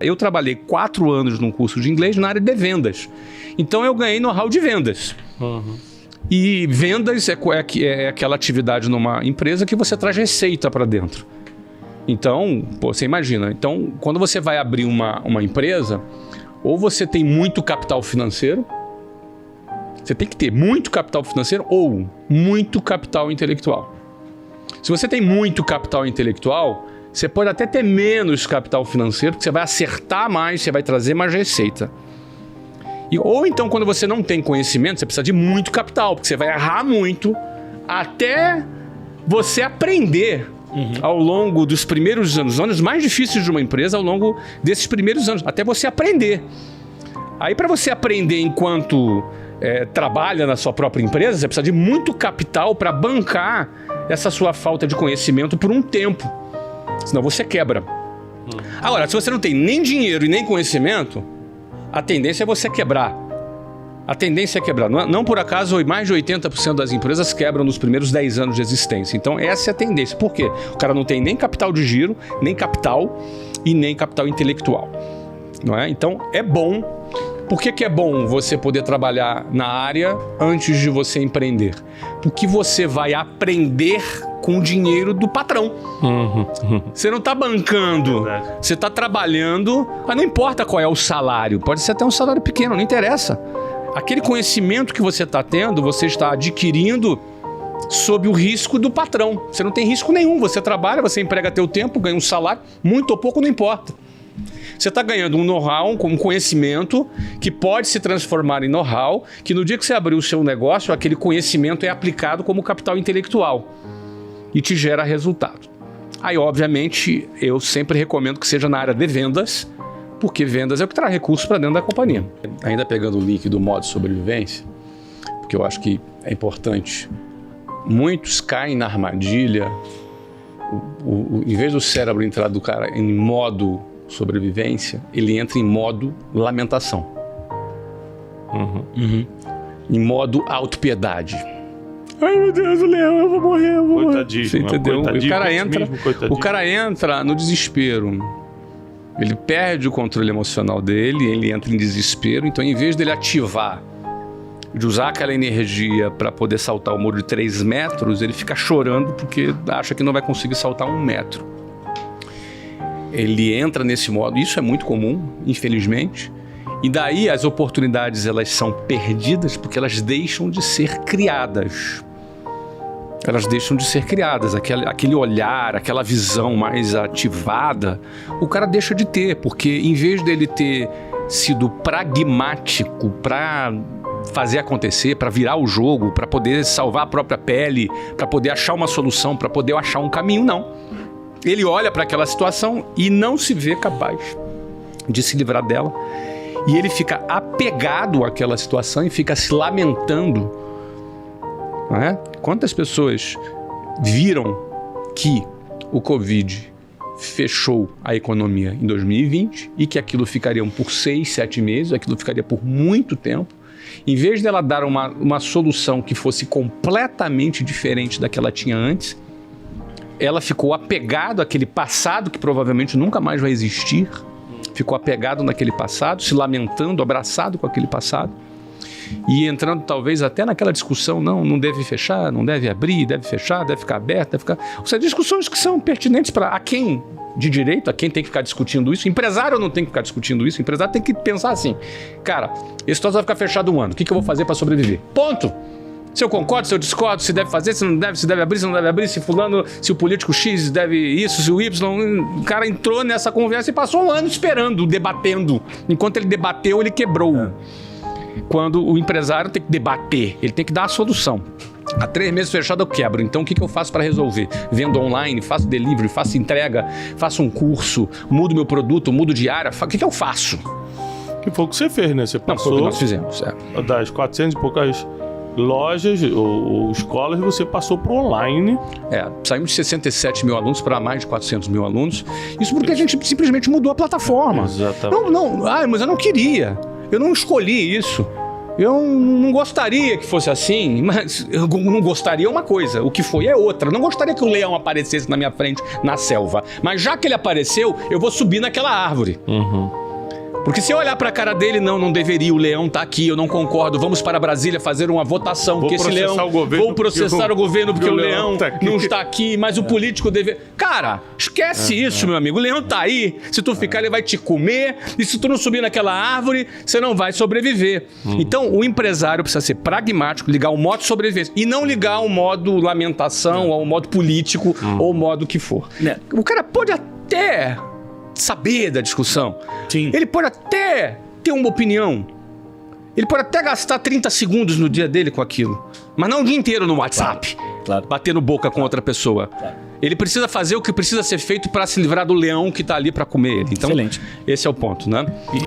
Eu trabalhei 4 anos num curso de inglês na área de vendas. Então eu ganhei know-how de vendas. E vendas é aquela atividade numa empresa que você traz receita para dentro. Então, você imagina. Então, quando você vai abrir uma empresa, ou você tem muito capital financeiro, você tem que ter muito capital financeiro ou muito capital intelectual. Se você tem muito capital intelectual, você pode até ter menos capital financeiro, porque você vai acertar mais, você vai trazer mais receita. Ou então, quando você não tem conhecimento, você precisa de muito capital, porque você vai errar muito até você aprender ao longo dos primeiros anos, os anos mais difíceis de uma empresa, ao longo desses primeiros anos, até você aprender. Aí, para você aprender enquanto trabalha na sua própria empresa, você precisa de muito capital para bancar essa sua falta de conhecimento por um tempo. Senão você quebra. Agora, se você não tem nem dinheiro e nem conhecimento, a tendência é você quebrar. A tendência é quebrar. Não por acaso, mais de 80% das empresas quebram nos primeiros 10 anos de existência. Então, essa é a tendência. Por quê? O cara não tem nem capital de giro, nem capital e nem capital intelectual. Não é? Então, é bom. Por que é bom você poder trabalhar na área antes de você empreender? Porque você vai aprender com o dinheiro do patrão. Você não está bancando, você está trabalhando, mas não importa qual é o salário. Pode ser até um salário pequeno, não interessa. Aquele conhecimento que você está tendo, você está adquirindo sob o risco do patrão. Você não tem risco nenhum. Você trabalha, você emprega teu tempo, ganha um salário, muito ou pouco, não importa. Você está ganhando um know-how, um conhecimento que pode se transformar em know-how, que no dia que você abrir o seu negócio, aquele conhecimento é aplicado como capital intelectual e te gera resultado. Aí, obviamente, eu sempre recomendo que seja na área de vendas, porque vendas é o que traz recursos para dentro da companhia. Ainda pegando o link do modo sobrevivência, porque eu acho que é importante, muitos caem na armadilha, em vez do cérebro entrar do cara em modo sobrevivência, ele entra em modo lamentação. Em modo autopiedade. Ai, meu Deus, Leão, eu vou morrer, eu vou morrer. Você entendeu? O cara entra no desespero. Ele perde o controle emocional dele, ele entra em desespero. Então, em vez dele ativar, de usar aquela energia para poder saltar o muro de 3 metros, ele fica chorando porque acha que não vai conseguir saltar 1 metro. Ele entra nesse modo, isso é muito comum, infelizmente, e daí as oportunidades elas são perdidas porque elas deixam de ser criadas. Elas deixam de ser criadas, aquele olhar, aquela visão mais ativada, o cara deixa de ter, porque em vez dele ter sido pragmático para fazer acontecer, para virar o jogo, para poder salvar a própria pele, para poder achar uma solução, para poder achar um caminho, não. Ele olha para aquela situação e não se vê capaz de se livrar dela. E ele fica apegado àquela situação e fica se lamentando. Não é? Quantas pessoas viram que o Covid fechou a economia em 2020 e que aquilo ficaria por 6, 7 meses, aquilo ficaria por muito tempo. Em vez dela dar uma solução que fosse completamente diferente da que ela tinha antes, ela ficou apegado àquele passado que provavelmente nunca mais vai existir, ficou apegado naquele passado, se lamentando, abraçado com aquele passado e entrando talvez até naquela discussão, não deve fechar, não deve abrir, deve fechar, deve ficar aberto, deve ficar... Ou seja, discussões que são pertinentes para a quem de direito, a quem tem que ficar discutindo isso. Empresário não tem que ficar discutindo isso, empresário tem que pensar assim, cara, esse troço vai ficar fechado 1 ano, o que eu vou fazer para sobreviver? Ponto! Se eu concordo, se eu discordo, se deve fazer, se não deve, se deve abrir, se não deve abrir, se fulano, se o político X deve isso, se o Y... O cara entrou nessa conversa e passou 1 ano esperando, debatendo. Enquanto ele debateu, ele quebrou. Quando o empresário tem que debater, ele tem que dar a solução. Há 3 meses fechado eu quebro, então o que eu faço para resolver? Vendo online, faço delivery, faço entrega, faço um curso, mudo meu produto, mudo de área, o que eu faço? Que foi o que você fez, né? Você passou... Não, foi o que nós fizemos, das 400 e poucas... lojas ou escolas, você passou para o online. Saímos de 67 mil alunos para mais de 400 mil alunos. Isso porque a gente simplesmente mudou a plataforma. Exatamente. Mas eu não queria. Eu não escolhi isso. Eu não gostaria que fosse assim, mas eu não gostaria uma coisa, o que foi é outra. Eu não gostaria que o leão aparecesse na minha frente na selva, mas já que ele apareceu, eu vou subir naquela árvore. Porque se eu olhar pra cara dele, não deveria, o leão tá aqui, eu não concordo, vamos para Brasília fazer uma votação, Vou que esse leão... Vou processar o governo porque o leão não está aqui, mas o político deve... Cara, esquece isso, meu amigo, o leão tá aí, se tu ficar ele vai te comer, e se tu não subir naquela árvore, você não vai sobreviver. Então, o empresário precisa ser pragmático, ligar o modo sobrevivência, e não ligar o modo lamentação, ou o modo político, ou o modo que for. O cara pode até... saber da discussão. Sim. Ele pode até ter uma opinião. Ele pode até gastar 30 segundos no dia dele com aquilo. Mas não o dia inteiro no WhatsApp. Claro. Batendo boca com outra pessoa. Claro. Ele precisa fazer o que precisa ser feito para se livrar do leão que tá ali para comer ele. Então, Excelente. esse é o ponto, né?